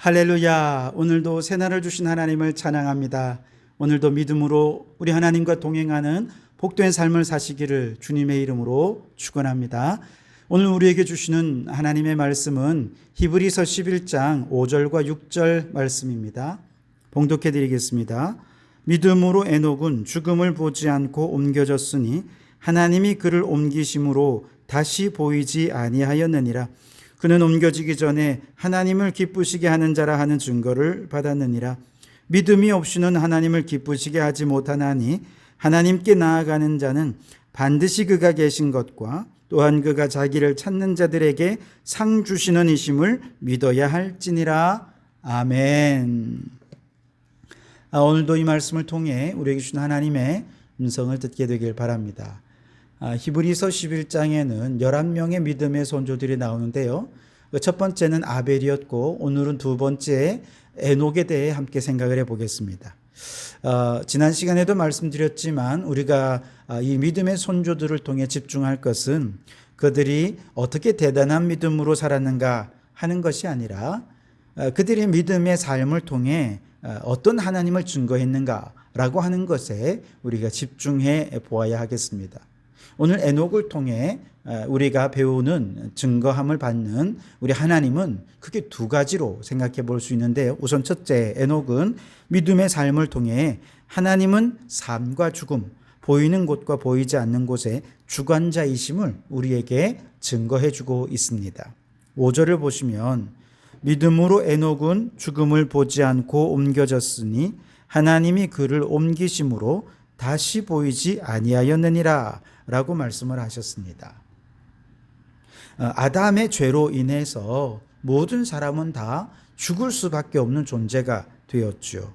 할렐루야. 오늘도 새날을 주신 하나님을 찬양합니다. 오늘도 믿음으로 우리 하나님과 동행하는 복된 삶을 사시기를 주님의 이름으로 축원합니다. 오늘 우리에게 주시는 하나님의 말씀은 히브리서 11장 5절과 6절 말씀입니다. 봉독해 드리겠습니다. 믿음으로 에녹은 죽음을 보지 않고 옮겨졌으니 하나님이 그를 옮기심으로 다시 보이지 아니하였느니라. 그는 옮겨지기 전에 하나님을 기쁘시게 하는 자라 하는 증거를 받았느니라. 믿음이 없이는 하나님을 기쁘시게 하지 못하나니 하나님께 나아가는 자는 반드시 그가 계신 것과 또한 그가 자기를 찾는 자들에게 상 주시는 이심을 믿어야 할지니라. 아멘. 오늘도 이 말씀을 통해 우리에게 주신 하나님의 음성을 듣게 되길 바랍니다. 히브리서 11장에는 11명의 믿음의 선조들이 나오는데요. 첫 번째는 아벨이었고 오늘은 두 번째 에녹에 대해 함께 생각을 해보겠습니다. 지난 시간에도 말씀드렸지만 우리가 이 믿음의 선조들을 통해 집중할 것은 그들이 어떻게 대단한 믿음으로 살았는가 하는 것이 아니라 그들의 믿음의 삶을 통해 어떤 하나님을 증거했는가라고 하는 것에 우리가 집중해 보아야 하겠습니다. 오늘 에녹을 통해 우리가 배우는 증거함을 받는 우리 하나님은 크게 두 가지로 생각해 볼 수 있는데요. 우선 첫째, 에녹은 믿음의 삶을 통해 하나님은 삶과 죽음, 보이는 곳과 보이지 않는 곳의 주관자이심을 우리에게 증거해 주고 있습니다. 5절을 보시면 믿음으로 에녹은 죽음을 보지 않고 옮겨졌으니 하나님이 그를 옮기심으로 다시 보이지 아니하였느니라 라고 말씀을 하셨습니다. 아담의 죄로 인해서 모든 사람은 다 죽을 수밖에 없는 존재가 되었죠.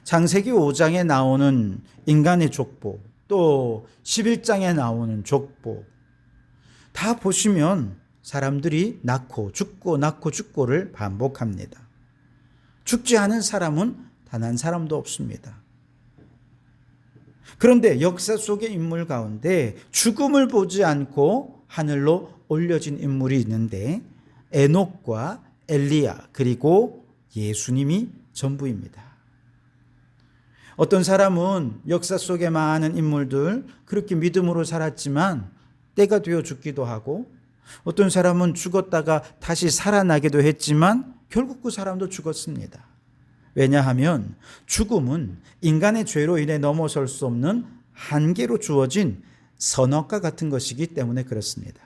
창세기 5장에 나오는 인간의 족보, 또 11장에 나오는 족보, 다 보시면 사람들이 낳고 죽고를 반복합니다. 죽지 않은 사람은 단 한 사람도 없습니다. 그런데 역사 속의 인물 가운데 죽음을 보지 않고 하늘로 올려진 인물이 있는데 에녹과 엘리야 그리고 예수님이 전부입니다. 어떤 사람은 역사 속의 많은 인물들 그렇게 믿음으로 살았지만 때가 되어 죽기도 하고 어떤 사람은 죽었다가 다시 살아나기도 했지만 결국 그 사람도 죽었습니다. 왜냐하면 죽음은 인간의 죄로 인해 넘어설 수 없는 한계로 주어진 선악과 같은 것이기 때문에 그렇습니다.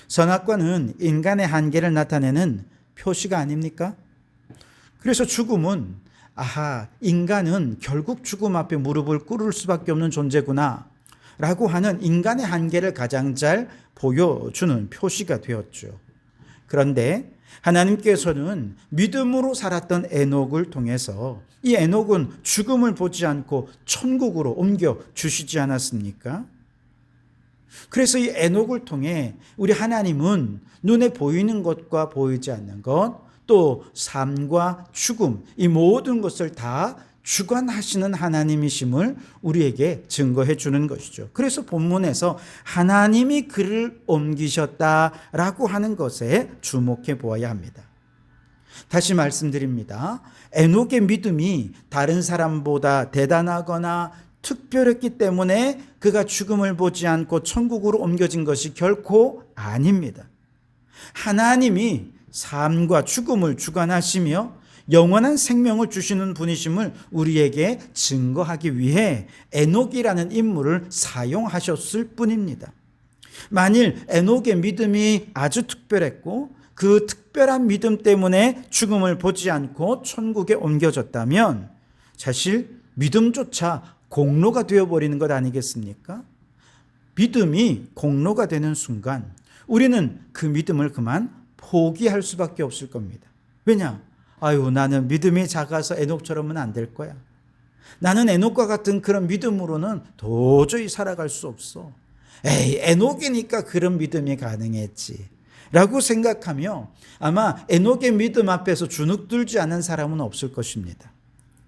선악과는 인간의 한계를 나타내는 표시가 아닙니까? 그래서 죽음은 인간은 결국 죽음 앞에 무릎을 꿇을 수밖에 없는 존재구나 라고 하는 인간의 한계를 가장 잘 보여주는 표시가 되었죠. 그런데 하나님께서는 믿음으로 살았던 에녹을 통해서 이 에녹은 죽음을 보지 않고 천국으로 옮겨 주시지 않았습니까? 그래서 이 에녹을 통해 우리 하나님은 눈에 보이는 것과 보이지 않는 것, 또 삶과 죽음, 이 모든 것을 다 주관하시는 하나님이심을 우리에게 증거해 주는 것이죠. 그래서 본문에서 하나님이 그를 옮기셨다라고 하는 것에 주목해 보아야 합니다. 다시 말씀드립니다. 에녹의 믿음이 다른 사람보다 대단하거나 특별했기 때문에 그가 죽음을 보지 않고 천국으로 옮겨진 것이 결코 아닙니다. 하나님이 삶과 죽음을 주관하시며 영원한 생명을 주시는 분이심을 우리에게 증거하기 위해 에녹이라는 인물을 사용하셨을 뿐입니다. 만일 에녹의 믿음이 아주 특별했고 그 특별한 믿음 때문에 죽음을 보지 않고 천국에 옮겨졌다면 사실 믿음조차 공로가 되어버리는 것 아니겠습니까? 믿음이 공로가 되는 순간 우리는 그 믿음을 그만 포기할 수밖에 없을 겁니다. 왜냐? 나는 믿음이 작아서 에녹처럼은 안 될 거야. 나는 에녹과 같은 그런 믿음으로는 도저히 살아갈 수 없어. 에녹이니까 그런 믿음이 가능했지. 라고 생각하며 아마 에녹의 믿음 앞에서 주눅들지 않은 사람은 없을 것입니다.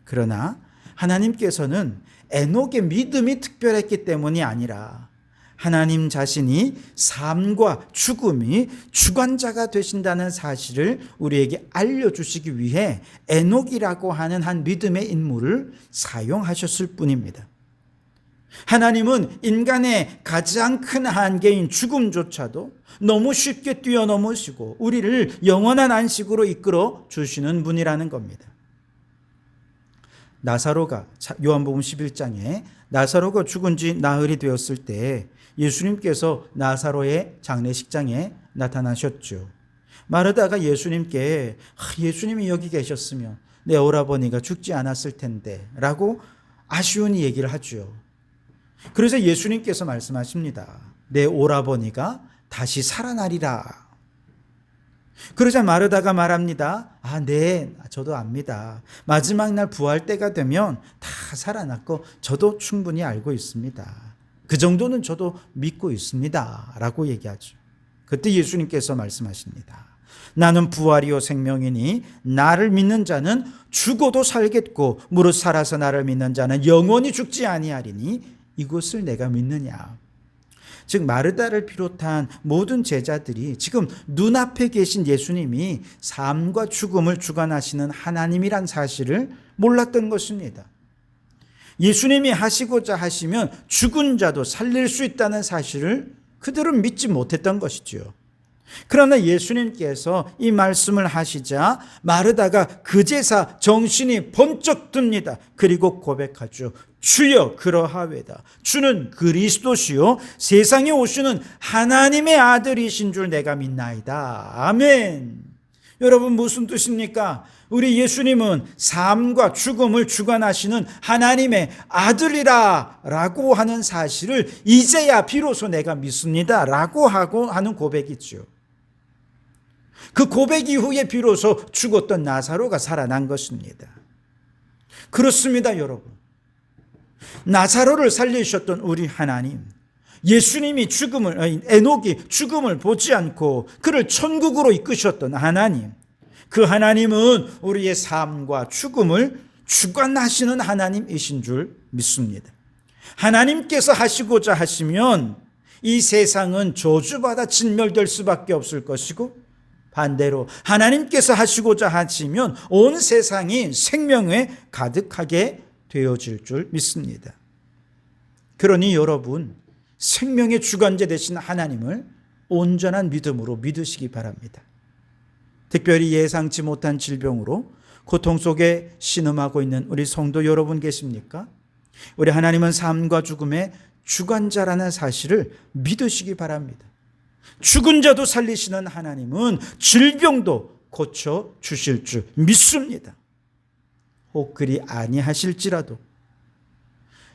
그러나 하나님께서는 에녹의 믿음이 특별했기 때문이 아니라 하나님 자신이 삶과 죽음이 주관자가 되신다는 사실을 우리에게 알려주시기 위해 에녹이라고 하는 한 믿음의 인물을 사용하셨을 뿐입니다. 하나님은 인간의 가장 큰 한계인 죽음조차도 너무 쉽게 뛰어넘으시고 우리를 영원한 안식으로 이끌어 주시는 분이라는 겁니다. 나사로가 요한복음 11장에 나사로가 죽은 지 나흘이 되었을 때 예수님께서 나사로의 장례식장에 나타나셨죠. 마르다가 예수님께 예수님이 여기 계셨으면 내 오라버니가 죽지 않았을 텐데 라고 아쉬운 얘기를 하죠. 그래서 예수님께서 말씀하십니다. 내 오라버니가 다시 살아나리라. 그러자 마르다가 말합니다. 네, 저도 압니다. 마지막 날 부활 때가 되면 다 살아났고 저도 충분히 알고 있습니다. 그 정도는 저도 믿고 있습니다. 라고 얘기하죠. 그때 예수님께서 말씀하십니다. 나는 부활이요 생명이니 나를 믿는 자는 죽어도 살겠고 무릇 살아서 나를 믿는 자는 영원히 죽지 아니하리니 이것을 내가 믿느냐. 즉 마르다를 비롯한 모든 제자들이 지금 눈앞에 계신 예수님이 삶과 죽음을 주관하시는 하나님이란 사실을 몰랐던 것입니다. 예수님이 하시고자 하시면 죽은 자도 살릴 수 있다는 사실을 그들은 믿지 못했던 것이죠. 그러나 예수님께서 이 말씀을 하시자 마르다가 그제서 정신이 번쩍 듭니다. 그리고 고백하죠. 주여 그러하외다. 주는 그리스도시요 세상에 오시는 하나님의 아들이신 줄 내가 믿나이다. 아멘. 여러분 무슨 뜻입니까? 우리 예수님은 삶과 죽음을 주관하시는 하나님의 아들이라 라고 하는 사실을 이제야 비로소 내가 믿습니다 라고 하는 고백이죠. 그 고백 이후에 비로소 죽었던 나사로가 살아난 것입니다. 그렇습니다, 여러분. 나사로를 살리셨던 우리 하나님, 예수님이 에녹이 죽음을 보지 않고 그를 천국으로 이끄셨던 하나님, 그 하나님은 우리의 삶과 죽음을 주관하시는 하나님이신 줄 믿습니다. 하나님께서 하시고자 하시면 이 세상은 저주받아 진멸될 수밖에 없을 것이고 반대로 하나님께서 하시고자 하시면 온 세상이 생명에 가득하게 되어질 줄 믿습니다. 그러니 여러분 생명의 주관자 되신 하나님을 온전한 믿음으로 믿으시기 바랍니다. 특별히 예상치 못한 질병으로 고통 속에 신음하고 있는 우리 성도 여러분 계십니까? 우리 하나님은 삶과 죽음의 주관자라는 사실을 믿으시기 바랍니다. 죽은 자도 살리시는 하나님은 질병도 고쳐 주실 줄 믿습니다. 혹 그리 아니하실지라도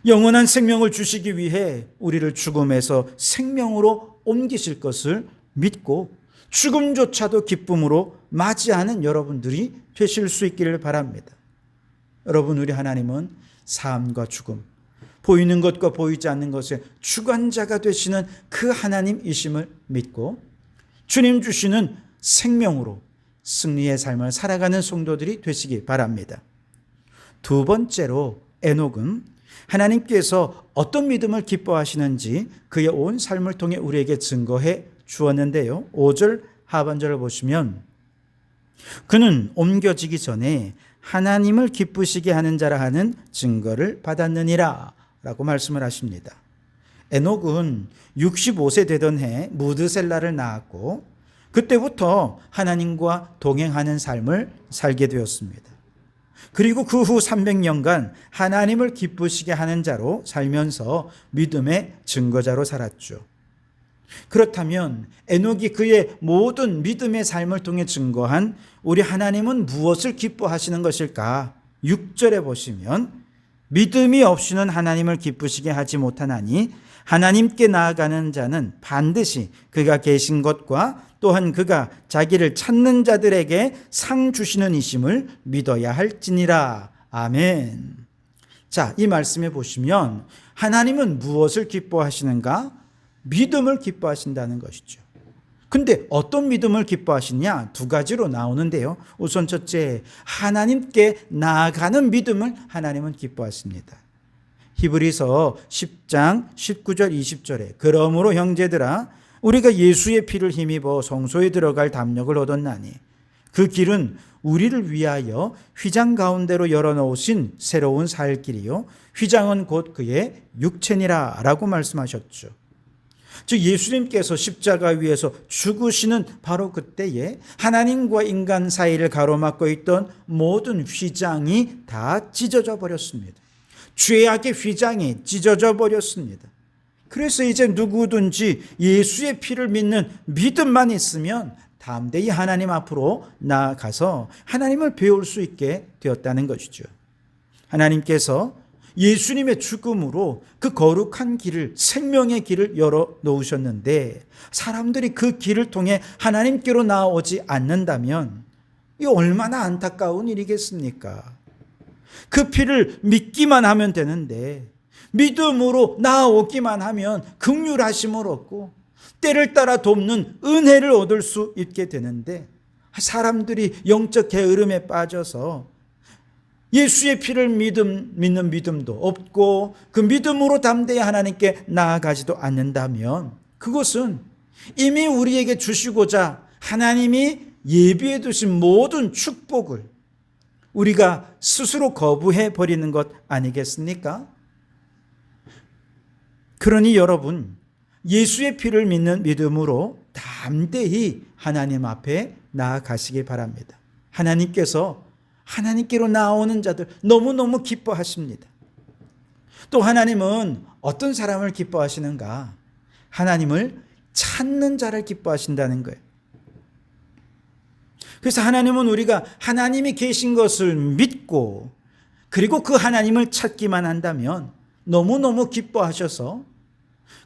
영원한 생명을 주시기 위해 우리를 죽음에서 생명으로 옮기실 것을 믿고 죽음조차도 기쁨으로 맞이하는 여러분들이 되실 수 있기를 바랍니다. 여러분 우리 하나님은 삶과 죽음, 보이는 것과 보이지 않는 것의 주관자가 되시는 그 하나님이심을 믿고 주님 주시는 생명으로 승리의 삶을 살아가는 성도들이 되시기 바랍니다. 두 번째로 에녹은 하나님께서 어떤 믿음을 기뻐하시는지 그의 온 삶을 통해 우리에게 증거해 주었는데요. 5절 하반절을 보시면 그는 옮겨지기 전에 하나님을 기쁘시게 하는 자라 하는 증거를 받았느니라 라고 말씀을 하십니다. 에녹은 65세 되던 해 무드셀라를 낳았고 그때부터 하나님과 동행하는 삶을 살게 되었습니다. 그리고 그 후 300년간 하나님을 기쁘시게 하는 자로 살면서 믿음의 증거자로 살았죠. 그렇다면 에녹이 그의 모든 믿음의 삶을 통해 증거한 우리 하나님은 무엇을 기뻐하시는 것일까? 6절에 보시면 믿음이 없이는 하나님을 기쁘시게 하지 못하나니 하나님께 나아가는 자는 반드시 그가 계신 것과 또한 그가 자기를 찾는 자들에게 상 주시는 이심을 믿어야 할지니라. 아멘. 자, 이 말씀에 보시면 하나님은 무엇을 기뻐하시는가? 믿음을 기뻐하신다는 것이죠. 근데 어떤 믿음을 기뻐하시냐? 두 가지로 나오는데요. 우선 첫째, 하나님께 나아가는 믿음을 하나님은 기뻐하십니다. 히브리서 10장 19절 20절에 그러므로 형제들아 우리가 예수의 피를 힘입어 성소에 들어갈 담력을 얻었나니 그 길은 우리를 위하여 휘장 가운데로 열어놓으신 새로운 살 길이요 휘장은 곧 그의 육체니라 라고 말씀하셨죠. 즉 예수님께서 십자가 위에서 죽으시는 바로 그때에 하나님과 인간 사이를 가로막고 있던 모든 휘장이 다 찢어져 버렸습니다. 죄악의 휘장이 찢어져 버렸습니다. 그래서 이제 누구든지 예수의 피를 믿는 믿음만 있으면 담대히 하나님 앞으로 나아가서 하나님을 배울 수 있게 되었다는 것이죠. 하나님께서 예수님의 죽음으로 그 거룩한 길을, 생명의 길을 열어 놓으셨는데 사람들이 그 길을 통해 하나님께로 나아오지 않는다면 이 얼마나 안타까운 일이겠습니까? 그 피를 믿기만 하면 되는데 믿음으로 나아오기만 하면 긍휼하심을 얻고 때를 따라 돕는 은혜를 얻을 수 있게 되는데 사람들이 영적 게으름에 빠져서 예수의 피를 믿는 믿음도 없고 그 믿음으로 담대히 하나님께 나아가지도 않는다면 그것은 이미 우리에게 주시고자 하나님이 예비해 두신 모든 축복을 우리가 스스로 거부해 버리는 것 아니겠습니까? 그러니 여러분 예수의 피를 믿는 믿음으로 담대히 하나님 앞에 나아가시기 바랍니다. 하나님께서 하나님께로 나오는 자들 너무너무 기뻐하십니다. 또 하나님은 어떤 사람을 기뻐하시는가? 하나님을 찾는 자를 기뻐하신다는 거예요. 그래서 하나님은 우리가 하나님이 계신 것을 믿고 그리고 그 하나님을 찾기만 한다면 너무너무 기뻐하셔서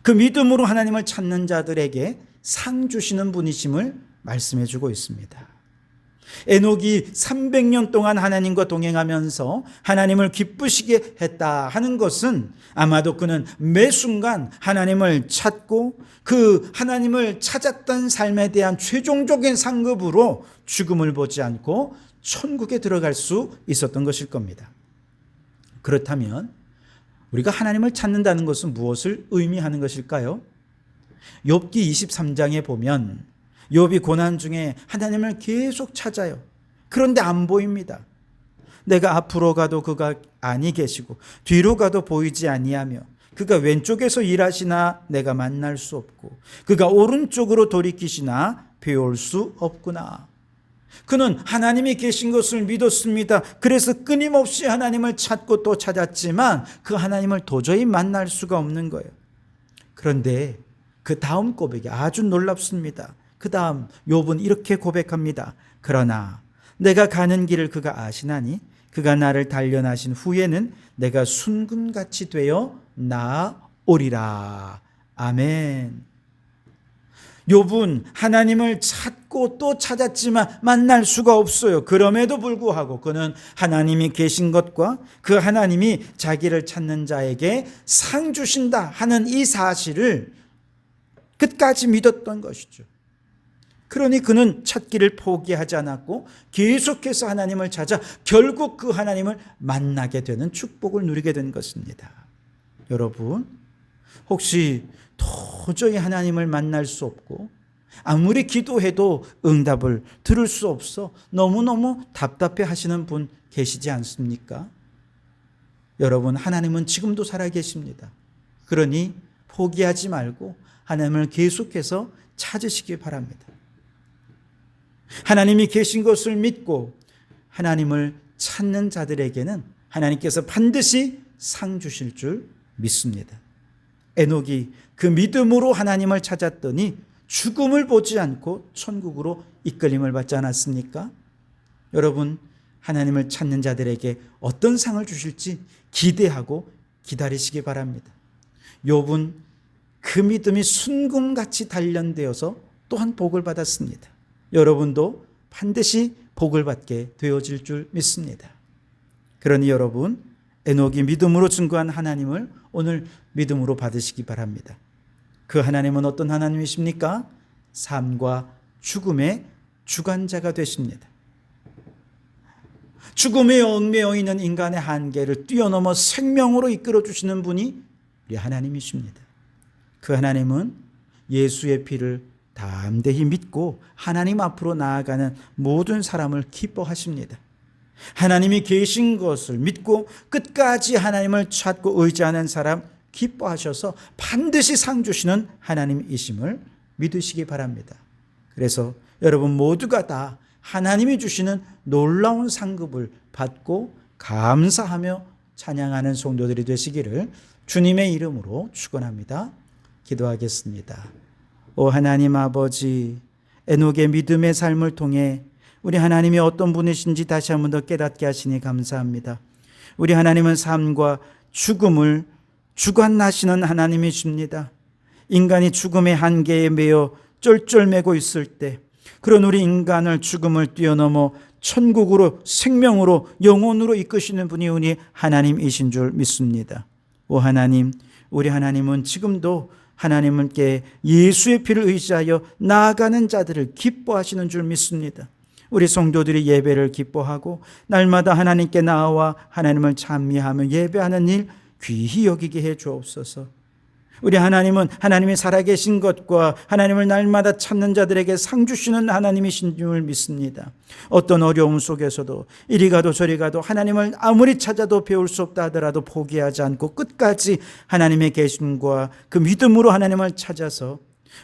그 믿음으로 하나님을 찾는 자들에게 상 주시는 분이심을 말씀해 주고 있습니다. 에녹이 300년 동안 하나님과 동행하면서 하나님을 기쁘시게 했다 하는 것은 아마도 그는 매 순간 하나님을 찾고 그 하나님을 찾았던 삶에 대한 최종적인 상급으로 죽음을 보지 않고 천국에 들어갈 수 있었던 것일 겁니다. 그렇다면 우리가 하나님을 찾는다는 것은 무엇을 의미하는 것일까요? 욥기 23장에 보면 욥이 고난 중에 하나님을 계속 찾아요. 그런데 안 보입니다. 내가 앞으로 가도 그가 아니 계시고 뒤로 가도 보이지 아니하며 그가 왼쪽에서 일하시나 내가 만날 수 없고 그가 오른쪽으로 돌이키시나 배울 수 없구나. 그는 하나님이 계신 것을 믿었습니다. 그래서 끊임없이 하나님을 찾고 또 찾았지만 그 하나님을 도저히 만날 수가 없는 거예요. 그런데 그 다음 고백이 아주 놀랍습니다. 그 다음 욥은 이렇게 고백합니다. 그러나 내가 가는 길을 그가 아시나니 그가 나를 단련하신 후에는 내가 순금같이 되어 나아오리라. 아멘. 욥은 하나님을 찾고 또 찾았지만 만날 수가 없어요. 그럼에도 불구하고 그는 하나님이 계신 것과 그 하나님이 자기를 찾는 자에게 상 주신다 하는 이 사실을 끝까지 믿었던 것이죠. 그러니 그는 찾기를 포기하지 않았고 계속해서 하나님을 찾아 결국 그 하나님을 만나게 되는 축복을 누리게 된 것입니다. 여러분, 혹시 도저히 하나님을 만날 수 없고 아무리 기도해도 응답을 들을 수 없어 너무너무 답답해 하시는 분 계시지 않습니까? 여러분, 하나님은 지금도 살아계십니다. 그러니 포기하지 말고 하나님을 계속해서 찾으시기 바랍니다. 하나님이 계신 것을 믿고 하나님을 찾는 자들에게는 하나님께서 반드시 상 주실 줄 믿습니다. 에녹이 그 믿음으로 하나님을 찾았더니 죽음을 보지 않고 천국으로 이끌림을 받지 않았습니까? 여러분, 하나님을 찾는 자들에게 어떤 상을 주실지 기대하고 기다리시기 바랍니다. 욥은 그 믿음이 순금같이 단련되어서 또한 복을 받았습니다. 여러분도 반드시 복을 받게 되어질 줄 믿습니다. 그러니 여러분, 에녹이 믿음으로 증거한 하나님을 오늘 믿음으로 받으시기 바랍니다. 그 하나님은 어떤 하나님이십니까? 삶과 죽음의 주관자가 되십니다. 죽음에 얽매여 있는 인간의 한계를 뛰어넘어 생명으로 이끌어 주시는 분이 우리 하나님이십니다. 그 하나님은 예수의 피를 담대히 믿고 하나님 앞으로 나아가는 모든 사람을 기뻐하십니다. 하나님이 계신 것을 믿고 끝까지 하나님을 찾고 의지하는 사람 기뻐하셔서 반드시 상 주시는 하나님이심을 믿으시기 바랍니다. 그래서 여러분 모두가 다 하나님이 주시는 놀라운 상급을 받고 감사하며 찬양하는 성도들이 되시기를 주님의 이름으로 축원합니다. 기도하겠습니다. 오 하나님 아버지, 에녹의 믿음의 삶을 통해 우리 하나님이 어떤 분이신지 다시 한 번 더 깨닫게 하시니 감사합니다. 우리 하나님은 삶과 죽음을 주관하시는 하나님이십니다. 인간이 죽음의 한계에 매여 쫄쫄매고 있을 때 그런 우리 인간을 죽음을 뛰어넘어 천국으로 생명으로 영혼으로 이끄시는 분이 우리 하나님이신 줄 믿습니다. 오 하나님, 우리 하나님은 지금도 하나님께 예수의 피를 의지하여 나아가는 자들을 기뻐하시는 줄 믿습니다. 우리 성도들이 예배를 기뻐하고 날마다 하나님께 나아와 하나님을 찬미하며 예배하는 일 귀히 여기게 해 주옵소서. 우리 하나님은 하나님이 살아계신 것과 하나님을 날마다 찾는 자들에게 상 주시는 하나님이신 줄 믿습니다. 어떤 어려움 속에서도 이리 가도 저리 가도 하나님을 아무리 찾아도 배울 수 없다 하더라도 포기하지 않고 끝까지 하나님의 계심과 그 믿음으로 하나님을 찾아서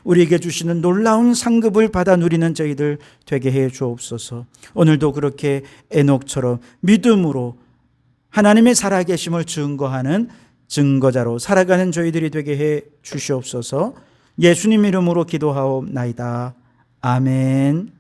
우리에게 주시는 놀라운 상급을 받아 누리는 저희들 되게 해 주옵소서. 오늘도 그렇게 에녹처럼 믿음으로 하나님의 살아계심을 증거하는 증거자로 살아가는 저희들이 되게 해 주시옵소서. 예수님 이름으로 기도하옵나이다. 아멘.